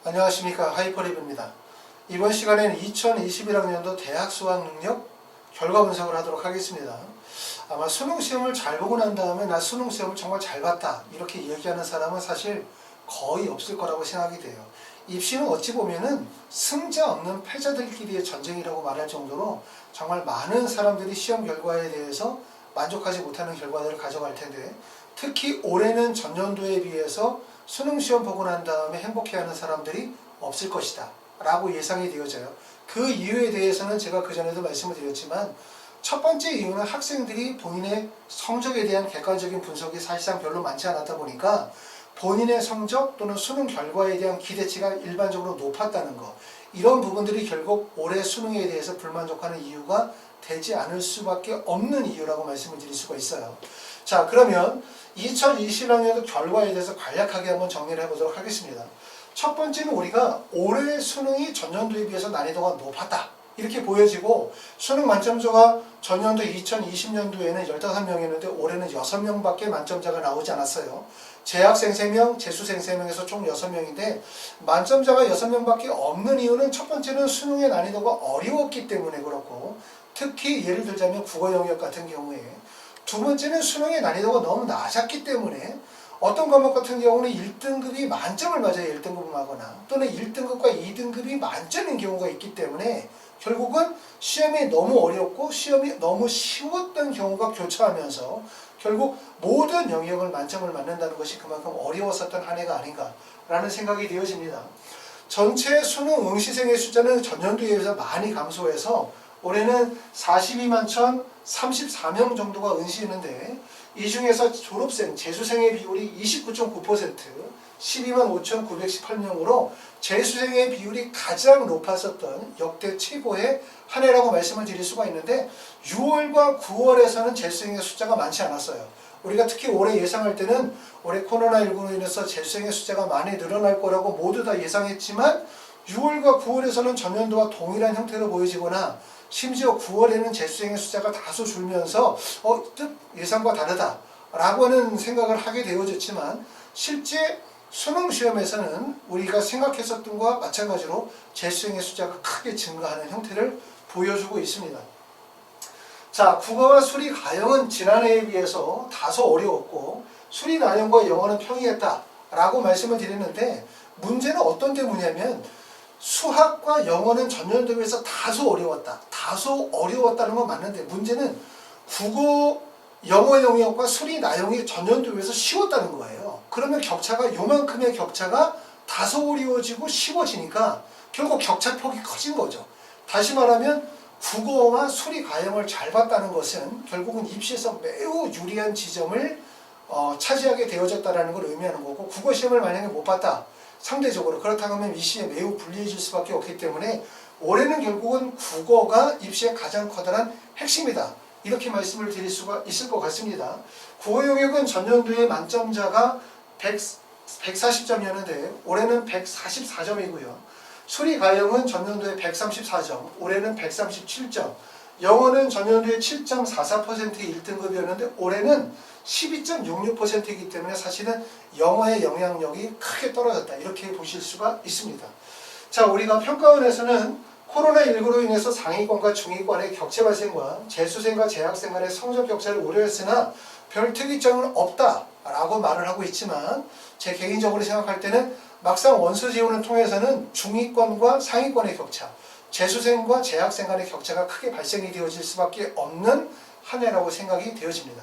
안녕하십니까, 하이퍼립입니다. 이번 시간에는 2021학년도 대학 수학 능력 결과 분석을 하도록 하겠습니다. 아마 수능시험을 잘 보고 난 다음에 나 수능시험을 정말 잘 봤다 이렇게 얘기하는 사람은 사실 거의 없을 거라고 생각이 돼요. 입시는 어찌 보면은 승자 없는 패자들끼리의 전쟁이라고 말할 정도로 정말 많은 사람들이 시험 결과에 대해서 만족하지 못하는 결과들을 가져갈 텐데, 특히 올해는 전년도에 비해서 수능시험 보고 난 다음에 행복해하는 사람들이 없을 것이다 라고 예상이 되어져요. 그 이유에 대해서는 제가 그전에도 말씀을 드렸지만, 첫 번째 이유는 학생들이 본인의 성적에 대한 객관적인 분석이 사실상 별로 많지 않았다 보니까 본인의 성적 또는 수능 결과에 대한 기대치가 일반적으로 높았다는 거, 이런 부분들이 결국 올해 수능에 대해서 불만족하는 이유가 되지 않을 수밖에 없는 이유라고 말씀을 드릴 수가 있어요. 자, 그러면 2021학년도 결과에 대해서 간략하게 한번 정리를 해보도록 하겠습니다. 첫 번째는 우리가 올해 수능이 전년도에 비해서 난이도가 높았다 이렇게 보여지고, 수능 만점자가 전년도 2020년도에는 15명이었는데 올해는 6명밖에 만점자가 나오지 않았어요. 재학생 3명, 재수생 3명에서 총 6명인데 만점자가 6명밖에 없는 이유는 첫 번째는 수능의 난이도가 어려웠기 때문에 그렇고, 특히 예를 들자면 국어 영역 같은 경우에, 두 번째는 수능의 난이도가 너무 낮았기 때문에 어떤 과목 같은 경우는 1등급이 만점을 맞아야 1등급을 하거나 또는 1등급과 2등급이 만점인 경우가 있기 때문에 결국은 시험이 너무 어렵고 시험이 너무 쉬웠던 경우가 교차하면서 결국 모든 영역을 만점을 맞는다는 것이 그만큼 어려웠었던 한 해가 아닌가라는 생각이 되어집니다. 전체 수능 응시생의 숫자는 전년도에 비해서 많이 감소해서 올해는 42만 1,034명 정도가 응시했는데, 이 중에서 졸업생, 재수생의 비율이 29.9%, 12만 5,918명으로 재수생의 비율이 가장 높았었던 역대 최고의 한 해라고 말씀을 드릴 수가 있는데, 6월과 9월에서는 재수생의 숫자가 많지 않았어요. 우리가 특히 올해 예상할 때는 올해 코로나19로 인해서 재수생의 숫자가 많이 늘어날 거라고 모두 다 예상했지만, 6월과 9월에서는 전년도와 동일한 형태로 보여지거나 심지어 9월에는 재수생의 숫자가 다소 줄면서 뜻 예상과 다르다라고 하는 생각을 하게 되어졌지만, 실제 수능시험에서는 우리가 생각했었던 것과 마찬가지로 재수생의 숫자가 크게 증가하는 형태를 보여주고 있습니다. 자, 국어와 수리 가형은 지난해에 비해서 다소 어려웠고 수리 나형과 영어는 평이했다라고 말씀을 드렸는데, 문제는 어떤 때문이냐면 수학과 영어는 전년도에 비해서 다소 어려웠다. 다소 어려웠다는 건 맞는데, 문제는 국어, 영어 영역과 수리 나형이 전년도에 비해서 쉬웠다는 거예요. 그러면 격차가, 요만큼의 격차가 다소 어려워지고 쉬워지니까 결국 격차폭이 커진 거죠. 다시 말하면 국어와 수리 가형을 잘 봤다는 것은 결국은 입시에서 매우 유리한 지점을 차지하게 되어졌다는 걸 의미하는 거고, 국어 시험을 만약에 못 봤다, 상대적으로 그렇다고 하면 입시에 매우 불리해질 수밖에 없기 때문에 올해는 결국은 국어가 입시의 가장 커다란 핵심이다 이렇게 말씀을 드릴 수가 있을 것 같습니다. 국어 영역은 전년도에 만점자가 140점이었는데 올해는 144점이고요. 수리 가형은 전년도에 134점, 올해는 137점. 영어는 전년도에 7.44%의 1등급이었는데 올해는 12.66%이기 때문에 사실은 영어의 영향력이 크게 떨어졌다 이렇게 보실 수가 있습니다. 자, 우리가 평가원에서는 코로나19로 인해서 상위권과 중위권의 격차 발생과 재수생과 재학생 간의 성적 격차를 우려했으나 별 특이점은 없다라고 말을 하고 있지만, 제 개인적으로 생각할 때는 막상 원서 지원을 통해서는 중위권과 상위권의 격차, 재수생과 재학생 간의 격차가 크게 발생이 되어질 수밖에 없는 한 해라고 생각이 되어집니다.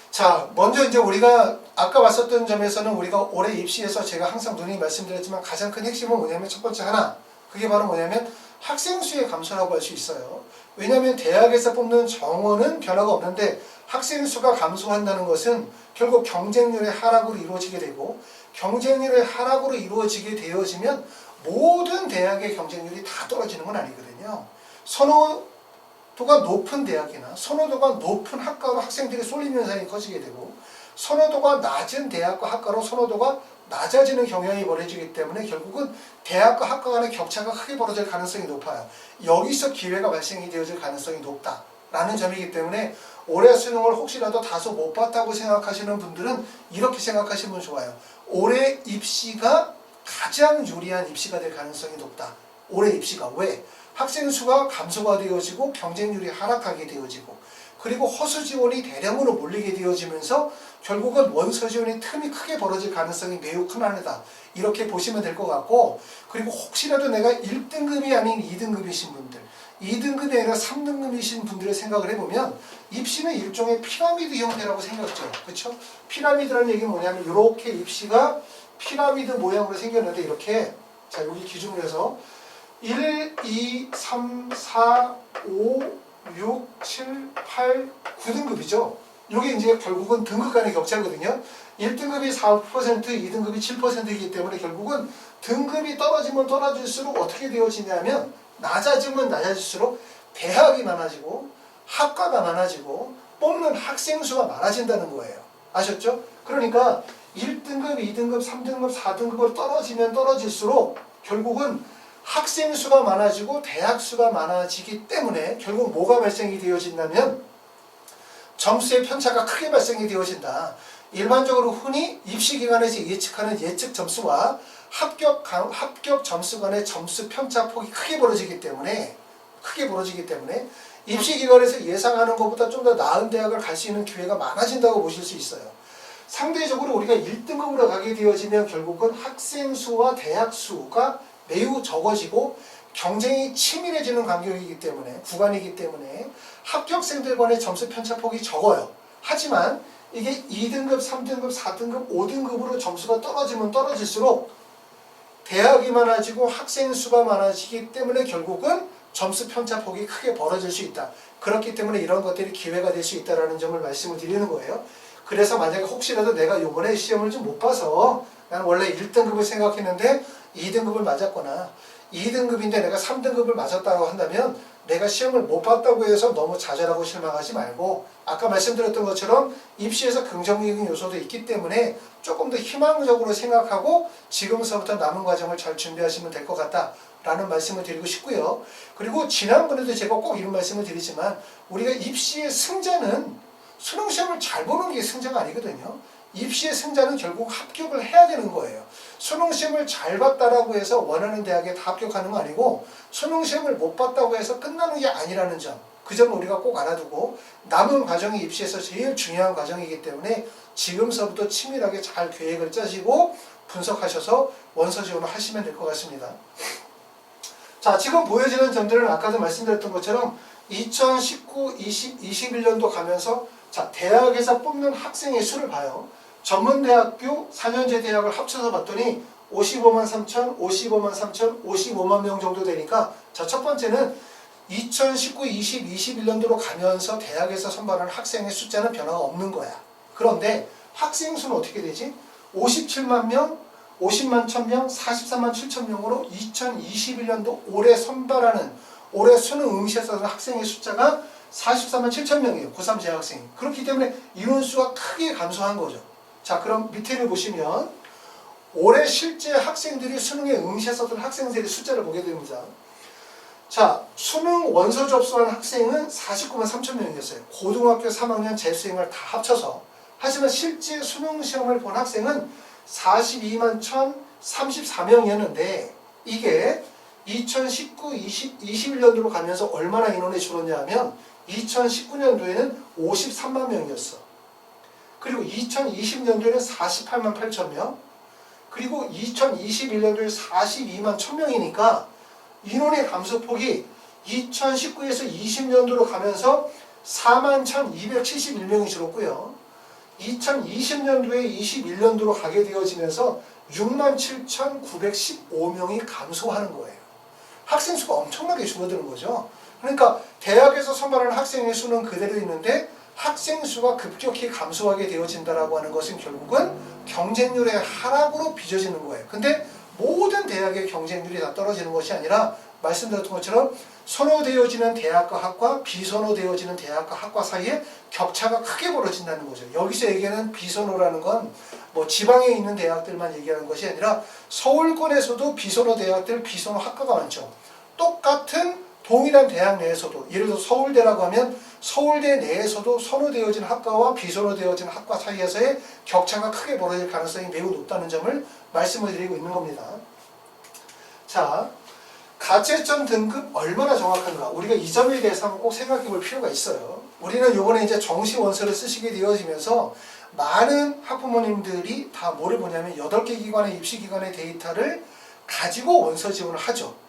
자, 먼저 이제 우리가 아까 봤었던 점에서는 우리가 올해 입시에서 제가 항상 누누이 말씀드렸지만 가장 큰 핵심은 뭐냐면, 첫 번째 하나, 그게 바로 뭐냐면 학생 수의 감소라고 할 수 있어요. 왜냐하면 대학에서 뽑는 정원은 변화가 없는데 학생 수가 감소한다는 것은 결국 경쟁률의 하락으로 이루어지게 되고, 경쟁률의 하락으로 이루어지게 되어지면 모든 대학의 경쟁률이 다 떨어지는 건 아니거든요. 선호도가 높은 대학이나 선호도가 높은 학과로 학생들이 쏠리는 현상이 커지게 되고, 선호도가 낮은 대학과 학과로 선호도가 낮아지는 경향이 벌어지기 때문에 결국은 대학과 학과 간의 격차가 크게 벌어질 가능성이 높아요. 여기서 기회가 발생이 되어질 가능성이 높다라는 점이기 때문에 올해 수능을 혹시라도 다소 못 봤다고 생각하시는 분들은 이렇게 생각하시면 좋아요. 올해 입시가 가장 유리한 입시가 될 가능성이 높다. 올해 입시가. 왜? 학생 수가 감소가 되어지고 경쟁률이 하락하게 되어지고 그리고 허수 지원이 대량으로 몰리게 되어지면서 결국은 원서 지원의 틈이 크게 벌어질 가능성이 매우 큰 한 해다. 이렇게 보시면 될 것 같고 그리고 혹시라도 내가 1등급이 아닌 2등급이신 분들 2등급이 아니라 3등급이신 분들의 생각을 해보면 입시는 일종의 피라미드 형태라고 생각죠. 그렇죠? 피라미드라는 얘기는 뭐냐면 이렇게 입시가 피라미드 모양으로 생겼는데 이렇게 자 여기 기준으로 해서 1, 2, 3, 4, 5, 6, 7, 8, 9등급이죠. 이게 이제 결국은 등급 간의 격차거든요. 1등급이 4%, 2등급이 7%이기 때문에 결국은 등급이 떨어지면 떨어질수록 어떻게 되어지냐면 낮아지면 낮아질수록 대학이 많아지고 학과가 많아지고 뽑는 학생 수가 많아진다는 거예요. 아셨죠? 그러니까 1등급, 2등급, 3등급, 4등급으로 떨어지면 떨어질수록 결국은 학생 수가 많아지고 대학 수가 많아지기 때문에 결국 뭐가 발생이 되어진다면 점수의 편차가 크게 발생이 되어진다. 일반적으로 흔히 입시기관에서 예측하는 예측 점수와 합격 점수 간의 점수 편차 폭이 크게 벌어지기 때문에 입시기관에서 예상하는 것보다 좀 더 나은 대학을 갈 수 있는 기회가 많아진다고 보실 수 있어요. 상대적으로 우리가 1등급으로 가게 되어지면 결국은 학생 수와 대학 수가 매우 적어지고 경쟁이 치밀해지는 간격이기 때문에 구간이기 때문에 합격생들 간의 점수 편차폭이 적어요. 하지만 이게 2등급, 3등급, 4등급, 5등급으로 점수가 떨어지면 떨어질수록 대학이 많아지고 학생 수가 많아지기 때문에 결국은 점수 편차폭이 크게 벌어질 수 있다. 그렇기 때문에 이런 것들이 기회가 될 수 있다는 점을 말씀을 드리는 거예요. 그래서 만약에 혹시라도 내가 이번에 시험을 좀 못 봐서 나는 원래 1등급을 생각했는데 2등급을 맞았거나 2등급인데 내가 3등급을 맞았다고 한다면 내가 시험을 못 봤다고 해서 너무 좌절하고 실망하지 말고 아까 말씀드렸던 것처럼 입시에서 긍정적인 요소도 있기 때문에 조금 더 희망적으로 생각하고 지금서부터 남은 과정을 잘 준비하시면 될 것 같다라는 말씀을 드리고 싶고요. 그리고 지난번에도 제가 꼭 이런 말씀을 드리지만 우리가 입시의 승자는 수능시험을 잘 보는 게 승자가 아니거든요. 입시의 승자는 결국 합격을 해야 되는 거예요. 수능시험을 잘 봤다라고 해서 원하는 대학에 다 합격하는 거 아니고 수능시험을 못 봤다고 해서 끝나는 게 아니라는 점, 그 점을 우리가 꼭 알아두고 남은 과정이 입시에서 제일 중요한 과정이기 때문에 지금서부터 치밀하게 잘 계획을 짜시고 분석하셔서 원서 지원을 하시면 될 것 같습니다. 자, 지금 보여지는 점들은 아까도 말씀드렸던 것처럼 2019, 20, 21년도 가면서 자, 대학에서 뽑는 학생의 수를 봐요. 전문대학교 4년제 대학을 합쳐서 봤더니 55만 3천, 55만 3천, 55만 명 정도 되니까 자, 첫 번째는 2019, 20, 21년도로 가면서 대학에서 선발하는 학생의 숫자는 변화가 없는 거야. 그런데 학생 수는 어떻게 되지? 57만 명, 50만 1,000명, 44만 7천 명으로 2021년도 올해 선발하는 올해 수능 응시했던 학생의 숫자가 44만 7천 명이에요. 고3 재학생이. 그렇기 때문에 인원수가 크게 감소한 거죠. 자, 그럼 밑에를 보시면 올해 실제 학생들이 수능에 응시했었던 학생들의 숫자를 보게 됩니다. 자, 수능 원서 접수한 학생은 49만 3천 명이었어요. 고등학교 3학년 재수생을 다 합쳐서. 하지만 실제 수능 시험을 본 학생은 42만 1,034명이었는데 이게 2019, 20, 21년도로 가면서 얼마나 인원이 줄었냐 하면 2019년도에는 53만 명이었어. 그리고 2020년도에는 48만 8천 명, 그리고 2021년도에 42만 1,000명이니까 인원의 감소폭이 2019에서 20년도로 가면서 4만 1,271명이 줄었고요. 2020년도에 21년도로 가게 되어지면서 6만 7,915명이 감소하는 거예요. 학생 수가 엄청나게 줄어드는 거죠. 그러니까 대학에서 선발하는 학생의 수는 그대로 있는데 학생 수가 급격히 감소하게 되어진다라고 하는 것은 결국은 경쟁률의 하락으로 빚어지는 거예요. 근데 모든 대학의 경쟁률이 다 떨어지는 것이 아니라 말씀드렸던 것처럼 선호되어지는 대학과 학과, 비선호되어지는 대학과 학과 사이에 격차가 크게 벌어진다는 거죠. 여기서 얘기하는 비선호라는 건 뭐 지방에 있는 대학들만 얘기하는 것이 아니라 서울권에서도 비선호 대학들, 비선호 학과가 많죠. 똑같은 동일한 대학 내에서도 예를 들어 서울대라고 하면 서울대 내에서도 선호되어진 학과와 비선호되어진 학과 사이에서의 격차가 크게 벌어질 가능성이 매우 높다는 점을 말씀을 드리고 있는 겁니다. 자, 가채점 등급 얼마나 정확한가? 우리가 이 점에 대해서 한번 꼭 생각해 볼 필요가 있어요. 우리는 요번에 이제 정시 원서를 쓰시게 되어지면서 많은 학부모님들이 다 뭐를 보냐면 8개 기관의 입시 기관의 데이터를 가지고 원서 지원을 하죠.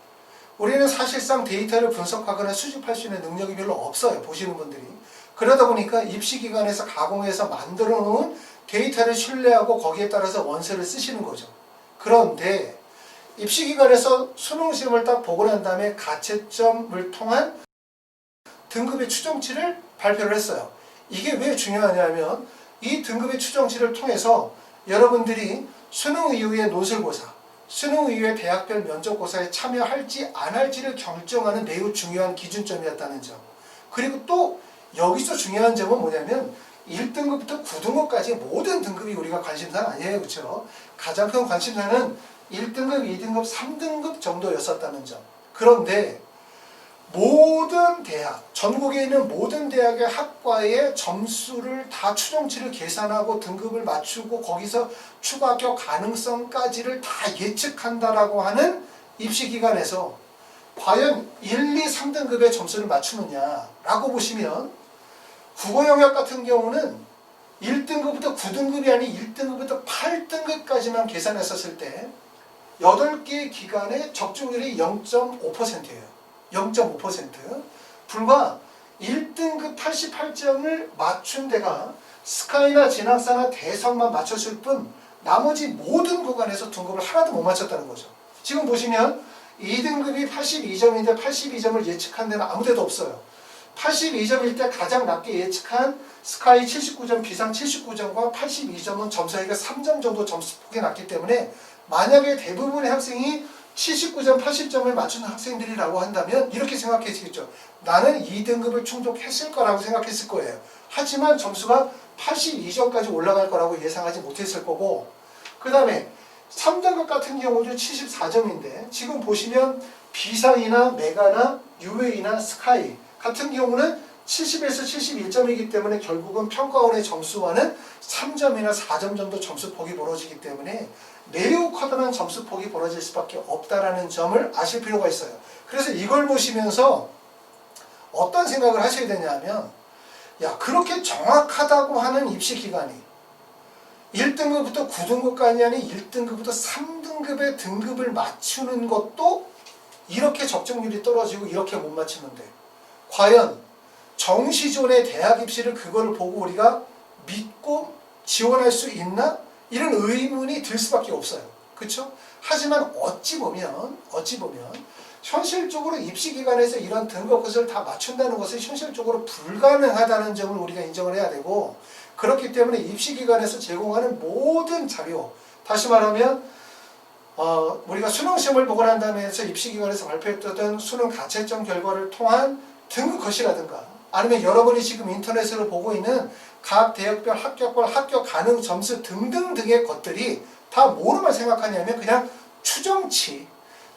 우리는 사실상 데이터를 분석하거나 수집할 수 있는 능력이 별로 없어요. 보시는 분들이. 그러다 보니까 입시기관에서 가공해서 만들어 놓은 데이터를 신뢰하고 거기에 따라서 원서를 쓰시는 거죠. 그런데 입시기관에서 수능시험을 딱 보고 난 다음에 가채점을 통한 등급의 추정치를 발표를 했어요. 이게 왜 중요하냐면 이 등급의 추정치를 통해서 여러분들이 수능 이후의 논술고사, 수능 이후의 대학별 면접고사에 참여할지 안 할지를 결정하는 매우 중요한 기준점이었다는 점. 그리고 또 여기서 중요한 점은 뭐냐면 1등급부터 9등급까지 모든 등급이 우리가 관심사는 아니에요. 그렇죠? 가장 큰 관심사는 1등급, 2등급, 3등급 정도였었다는 점. 그런데 모든 대학, 전국에 있는 모든 대학의 학과의 점수를 다 추정치를 계산하고 등급을 맞추고 거기서 추가 합격 가능성까지를 다 예측한다라고 하는 입시기관에서 과연 1, 2, 3등급의 점수를 맞추느냐라고 보시면 국어 영역 같은 경우는 1등급부터 9등급이 아닌 1등급부터 8등급까지만 계산했었을 때 8개 기관의 적중률이 0.5%예요. 0.5%. 불과 1등급 88점을 맞춘 데가 스카이나 진학사나 대성만 맞췄을 뿐 나머지 모든 구간에서 등급을 하나도 못 맞췄다는 거죠. 지금 보시면 2등급이 82점인데 82점을 예측한 데는 아무 데도 없어요. 82점일 때 가장 낮게 예측한 스카이 79점, 비상 79점과 82점은 점수 차이가 3점 정도 점수폭이 났기 때문에 만약에 대부분의 학생이 79점, 80점을 맞춘 학생들이라고 한다면 이렇게 생각했겠죠. 나는 2등급을 충족했을 거라고 생각했을 거예요. 하지만 점수가 82점까지 올라갈 거라고 예상하지 못했을 거고, 그 다음에 3등급 같은 경우는 74점인데 지금 보시면 비상이나 메가나 UA나 스카이 같은 경우는 70에서 71점이기 때문에 결국은 평가원의 점수와는 3점이나 4점 정도 점수폭이 벌어지기 때문에 매우 커다란 점수폭이 벌어질 수밖에 없다는 점을 아실 필요가 있어요. 그래서 이걸 보시면서 어떤 생각을 하셔야 되냐면, 야, 그렇게 정확하다고 하는 입시기관이 1등급부터 9등급까지 아닌 1등급부터 3등급의 등급을 맞추는 것도 이렇게 적중률이 떨어지고 이렇게 못 맞추는데 과연 정시존의 대학 입시를 그거를 보고 우리가 믿고 지원할 수 있나? 이런 의문이 들 수밖에 없어요. 그렇죠? 하지만 어찌 보면 현실적으로 입시기관에서 이런 등급 것을 다 맞춘다는 것은 현실적으로 불가능하다는 점을 우리가 인정을 해야 되고, 그렇기 때문에 입시기관에서 제공하는 모든 자료, 다시 말하면 우리가 수능시험을 보고 난 다음에 해서 입시기관에서 발표했던 수능 가채점 결과를 통한 등급 컷이라든가 아니면 여러분이 지금 인터넷으로 보고 있는 각 대학별 합격과 합격 가능 점수 등등등의 것들이 다 뭐로만 생각하냐면 그냥 추정치,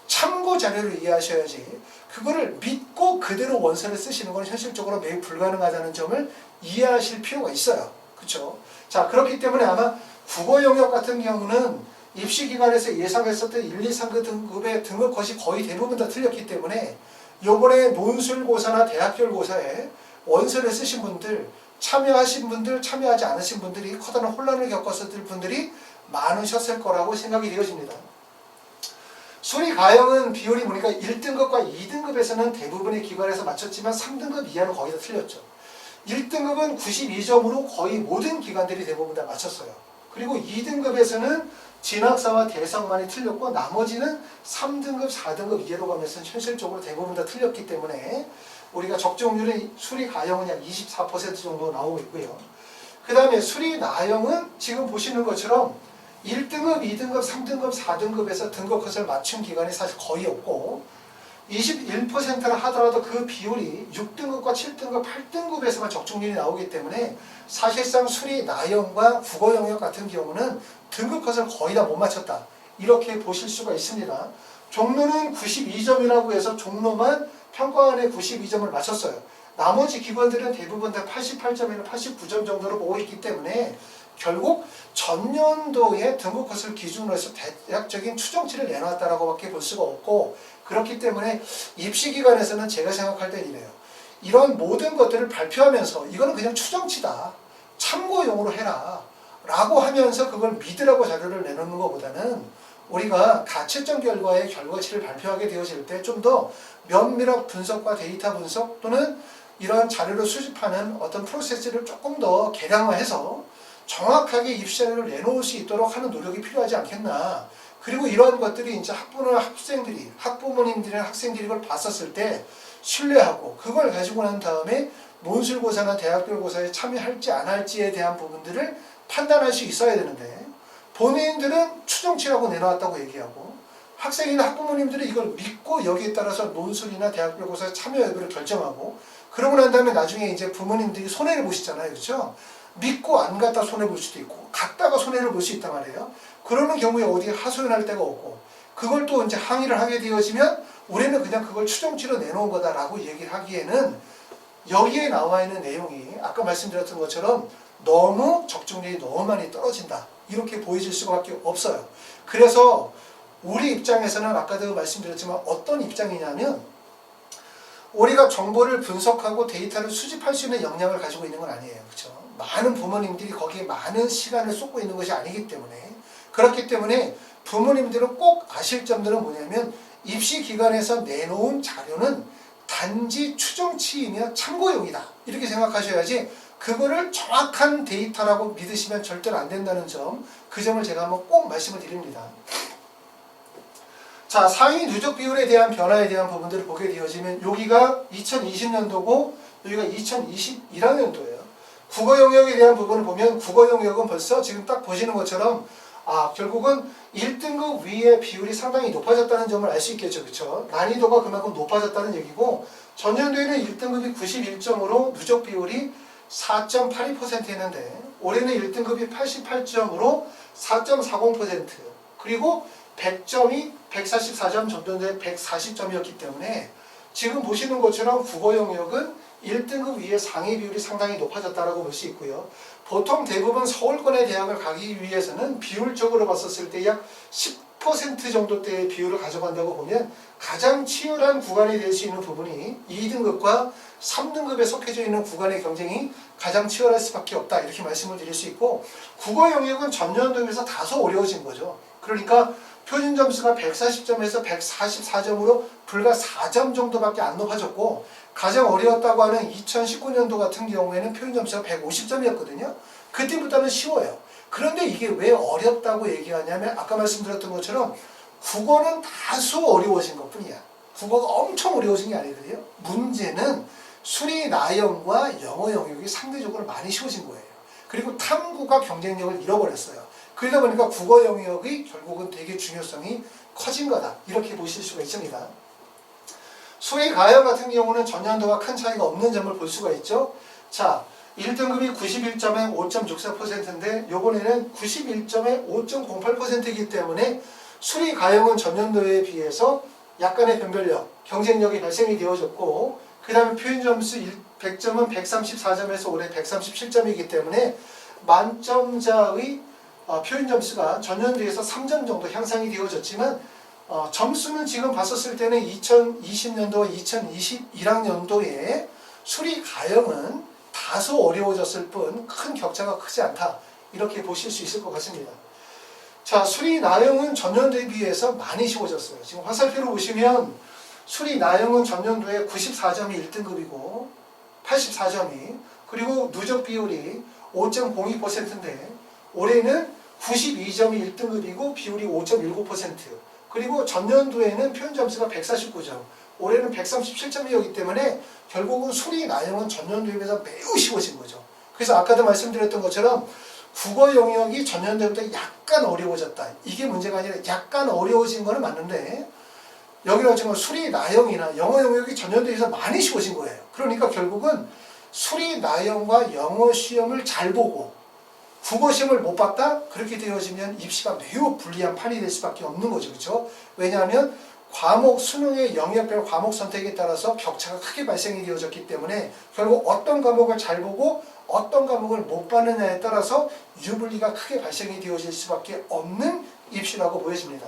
참고 자료를 이해하셔야지 그거를 믿고 그대로 원서를 쓰시는 건 현실적으로 매우 불가능하다는 점을 이해하실 필요가 있어요. 그렇죠? 자, 그렇기 때문에 아마 국어 영역 같은 경우는 입시기관에서 예상했었던 1, 2, 3급 등급의 등급 컷이 거의 대부분 다 틀렸기 때문에 요번에 논술고사나 대학별고사에 원서를 쓰신 분들, 참여하신 분들, 참여하지 않으신 분들이 커다란 혼란을 겪었을 분들이 많으셨을 거라고 생각이 되어집니다. 수리가형은 비율이 보니까 1등급과 2등급에서는 대부분의 기관에서 맞췄지만 3등급 이하는 거의 다 틀렸죠. 1등급은 92점으로 거의 모든 기관들이 대부분 다 맞췄어요. 그리고 2등급에서는 진학사와 대성만이 틀렸고 나머지는 3등급, 4등급 이하로 가면서 현실적으로 대부분 다 틀렸기 때문에 우리가 적중률이 수리가형은 약 24% 정도 나오고 있고요. 그 다음에 수리나형은 지금 보시는 것처럼 1등급, 2등급, 3등급, 4등급에서 등급 컷을 맞춘 기관이 사실 거의 없고 21%라 하더라도 그 비율이 6등급과 7등급, 8등급에서만 적중률이 나오기 때문에 사실상 수리 나형과 국어 영역 같은 경우는 등급 컷을 거의 다 못 맞췄다. 이렇게 보실 수가 있습니다. 종로는 92점이라고 해서 종로만 평가원에 92점을 맞췄어요. 나머지 기관들은 대부분 다 88점이나 89점 정도로 보고 있기 때문에 결국 전년도의 등급 컷을 기준으로 해서 대략적인 추정치를 내놨다라고 밖에 볼 수가 없고, 그렇기 때문에 입시기관에서는 제가 생각할 땐 이래요. 이런 모든 것들을 발표하면서 이거는 그냥 추정치다, 참고용으로 해라 라고 하면서 그걸 믿으라고 자료를 내놓는 것보다는 우리가 가채점 결과의 결과치를 발표하게 되어질 때 좀 더 면밀한 분석과 데이터 분석 또는 이러한 자료를 수집하는 어떤 프로세스를 조금 더 개량화해서 정확하게 입시 자료를 내놓을 수 있도록 하는 노력이 필요하지 않겠나. 그리고 이러한 것들이 이제 학부모나 학생들이, 학부모님들이나 학생들이 이걸 봤었을 때 신뢰하고 그걸 가지고 난 다음에 논술고사나 대학교고사에 참여할지 안 할지에 대한 부분들을 판단할 수 있어야 되는데, 본인들은 추정치라고 내놓았다고 얘기하고 학생이나 학부모님들이 이걸 믿고 여기에 따라서 논술이나 대학교고사에 참여 여부를 결정하고, 그러고 난 다음에 나중에 이제 부모님들이 손해를 보시잖아요. 그렇죠? 믿고 안 갔다 손해볼 수도 있고 갔다가 손해를 볼 수 있단 말이에요. 그러는 경우에 어디 하소연할 데가 없고, 그걸 또 이제 항의를 하게 되어지면 우리는 그냥 그걸 추정치로 내놓은 거다라고 얘기를 하기에는 여기에 나와 있는 내용이 아까 말씀드렸던 것처럼 너무 적중률이 너무 많이 떨어진다, 이렇게 보여질 수밖에 없어요. 그래서 우리 입장에서는 아까도 말씀드렸지만 어떤 입장이냐면, 우리가 정보를 분석하고 데이터를 수집할 수 있는 역량을 가지고 있는 건 아니에요. 그렇죠? 많은 부모님들이 거기에 많은 시간을 쏟고 있는 것이 아니기 때문에, 그렇기 때문에 부모님들은 꼭 아실 점들은 뭐냐면, 입시 기관에서 내놓은 자료는 단지 추정치이며 참고용이다, 이렇게 생각하셔야지 그거를 정확한 데이터라고 믿으시면 절대로 안 된다는 점, 그 점을 제가 한번 꼭 말씀을 드립니다. 자, 상위 누적 비율에 대한 변화에 대한 부분들을 보게 되어지면 여기가 2020년도고 여기가 2021학년도예요. 국어 영역에 대한 부분을 보면 국어 영역은 벌써 지금 딱 보시는 것처럼 결국은 1등급 위의 비율이 상당히 높아졌다는 점을 알 수 있겠죠. 그렇죠? 난이도가 그만큼 높아졌다는 얘기고, 전년도에는 1등급이 91점으로 누적 비율이 4.82%였는데 올해는 1등급이 88점으로 4.40%, 그리고 100점이 144점 정도인데 140점이었기 때문에 지금 보시는 것처럼 국어 영역은 1등급 위의 상위 비율이 상당히 높아졌다고 볼 수 있고요. 보통 대부분 서울권의 대학을 가기 위해서는 비율적으로 봤었을 때 약 10% 정도대의 비율을 가져간다고 보면 가장 치열한 구간이 될 수 있는 부분이 2등급과 3등급에 속해져 있는 구간의 경쟁이 가장 치열할 수밖에 없다, 이렇게 말씀을 드릴 수 있고, 국어 영역은 전년도에 비해서 다소 어려워진 거죠. 그러니까 표준 점수가 140점에서 144점으로 불과 4점 정도밖에 안 높아졌고, 가장 어려웠다고 하는 2019년도 같은 경우에는 표준 점수가 150점이었거든요. 그때보다는 쉬워요. 그런데 이게 왜 어렵다고 얘기하냐면, 아까 말씀드렸던 것처럼 국어는 다소 어려워진 것뿐이야. 국어가 엄청 어려워진 게 아니거든요. 문제는 수리 나형과 영어 영역이 상대적으로 많이 쉬워진 거예요. 그리고 탐구가 경쟁력을 잃어버렸어요. 그러다 보니까 국어 영역이 결국은 되게 중요성이 커진 거다, 이렇게 보실 수가 있습니다. 수리 가형 같은 경우는 전년도와 큰 차이가 없는 점을 볼 수가 있죠. 자, 1등급이 91점에 5.64%인데 요번에는 91점에 5.08%이기 때문에 수리 가형은 전년도에 비해서 약간의 변별력, 경쟁력이 발생이 되어졌고, 그 다음에 표준 점수 100점은 134점에서 올해 137점이기 때문에 만점자의 표준 점수가 전년도에서 3점 정도 향상이 되어졌지만, 점수는 지금 봤었을 때는 2020년도와 2021학년도에 수리 가형은 다소 어려워졌을 뿐 큰 격차가 크지 않다, 이렇게 보실 수 있을 것 같습니다. 자, 수리 나형은 전년도에 비해서 많이 쉬워졌어요. 지금 화살표로 보시면 수리 나형은 전년도에 94점이 1등급이고 84점이, 그리고 누적 비율이 5.02%인데 올해는 92점이 1등급이고 비율이 5.19%, 그리고 전년도에는 표준 점수가 149점, 올해는 137점이었기 때문에 결국은 수리 나형은 전년도에 비해서 매우 쉬워진 거죠. 그래서 아까도 말씀드렸던 것처럼 국어 영역이 전년도보다 약간 어려워졌다, 이게 문제가 아니라 약간 어려워진 거는 맞는데, 여기는 정말 수리 나형이나 영어 영역이 전년도에 비해서 많이 쉬워진 거예요. 그러니까 결국은 수리 나형과 영어 시험을 잘 보고 국어 시험을 못 봤다? 그렇게 되어지면 입시가 매우 불리한 판이 될 수밖에 없는 거죠. 그렇죠? 왜냐하면 과목 수능의 영역별 과목 선택에 따라서 격차가 크게 발생이 되어졌기 때문에 결국 어떤 과목을 잘 보고 어떤 과목을 못 받느냐에 따라서 유불리가 크게 발생이 되어질 수밖에 없는 입시라고 보여집니다.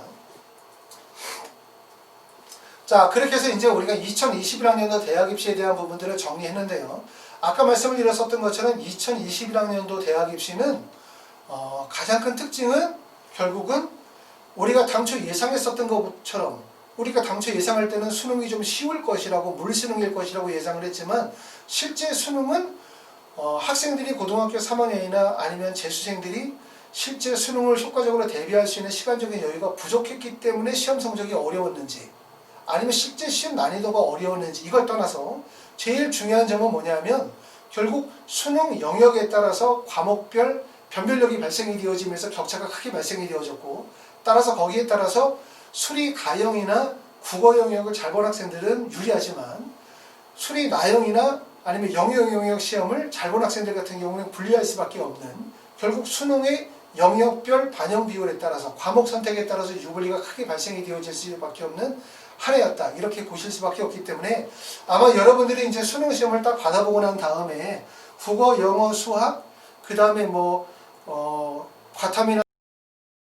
자, 그렇게 해서 이제 우리가 2021학년도 대학 입시에 대한 부분들을 정리했는데요. 아까 말씀을 드렸었던 것처럼 2021학년도 대학 입시는 가장 큰 특징은 결국은 우리가 당초 예상했었던 것처럼 우리가 당초 예상할 때는 수능이 좀 쉬울 것이라고 물수능일 것이라고 예상을 했지만 실제 수능은 학생들이 고등학교 3학년이나 아니면 재수생들이 실제 수능을 효과적으로 대비할 수 있는 시간적인 여유가 부족했기 때문에 시험 성적이 어려웠는지 아니면 실제 시험 난이도가 어려웠는지 이걸 떠나서 제일 중요한 점은 뭐냐면 결국 수능 영역에 따라서 과목별 변별력이 발생이 되어지면서 격차가 크게 발생이 되어졌고 따라서 거기에 따라서 수리 가형이나 국어 영역을 잘 본 학생들은 유리하지만 수리 나형이나 아니면 영역 시험을 잘 본 학생들 같은 경우는 불리할 수밖에 없는 결국 수능의 영역별 반영 비율에 따라서 과목 선택에 따라서 유불리가 크게 발생이 되어질 수밖에 없는 한 해였다. 이렇게 보실 수밖에 없기 때문에 아마 여러분들이 이제 수능 시험을 딱 받아보고 난 다음에 국어, 영어, 수학, 그 다음에 과탐이나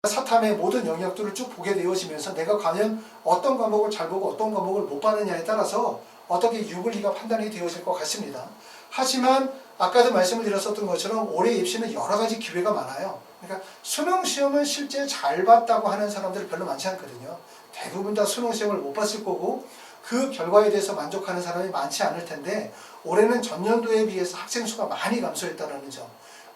사탐의 모든 영역들을 쭉 보게 되어지면서 내가 과연 어떤 과목을 잘 보고 어떤 과목을 못 받느냐에 따라서 어떻게 유불리가 판단이 되어질 것 같습니다. 하지만 아까도 말씀을 드렸었던 것처럼 올해 입시는 여러 가지 기회가 많아요. 그러니까 수능 시험을 실제 잘 봤다고 하는 사람들이 별로 많지 않거든요. 대부분 다 수능 시험을 못 봤을 거고 그 결과에 대해서 만족하는 사람이 많지 않을 텐데 올해는 전년도에 비해서 학생 수가 많이 감소했다는 점.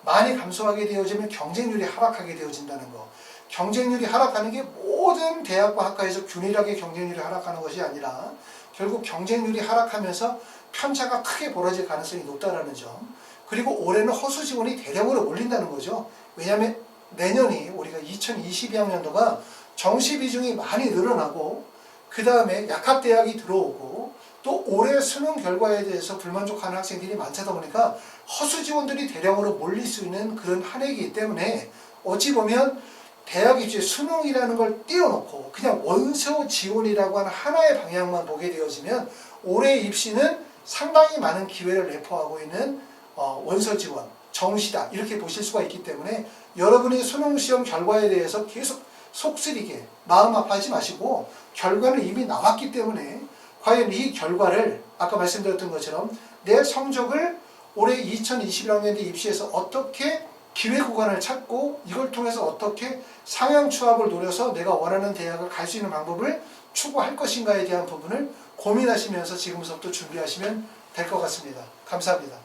많이 감소하게 되어지면 경쟁률이 하락하게 되어진다는 거. 경쟁률이 하락하는 게 모든 대학과 학과에서 균일하게 경쟁률이 하락하는 것이 아니라 결국 경쟁률이 하락하면서 편차가 크게 벌어질 가능성이 높다는 점. 그리고 올해는 허수 지원이 대량으로 몰린다는 거죠. 왜냐하면 내년이 우리가 2022학년도가 정시 비중이 많이 늘어나고 그 다음에 약학대학이 들어오고 또 올해 수능 결과에 대해서 불만족하는 학생들이 많다 보니까 허수 지원들이 대량으로 몰릴 수 있는 그런 한 해이기 때문에 어찌 보면 대학 입시 수능이라는 걸 띄워놓고 그냥 원서 지원이라고 하는 하나의 방향만 보게 되어지면 올해 입시는 상당히 많은 기회를 내포하고 있는 원서 지원, 정시다 이렇게 보실 수가 있기 때문에 여러분이 수능 시험 결과에 대해서 계속 속쓰리게 마음 아파하지 마시고 결과는 이미 나왔기 때문에 과연 이 결과를 아까 말씀드렸던 것처럼 내 성적을 올해 2021학년도 입시에서 어떻게 기회 구간을 찾고 이걸 통해서 어떻게 상향 추합을 노려서 내가 원하는 대학을 갈 수 있는 방법을 추구할 것인가에 대한 부분을 고민하시면서 지금부터 준비하시면 될 것 같습니다. 감사합니다.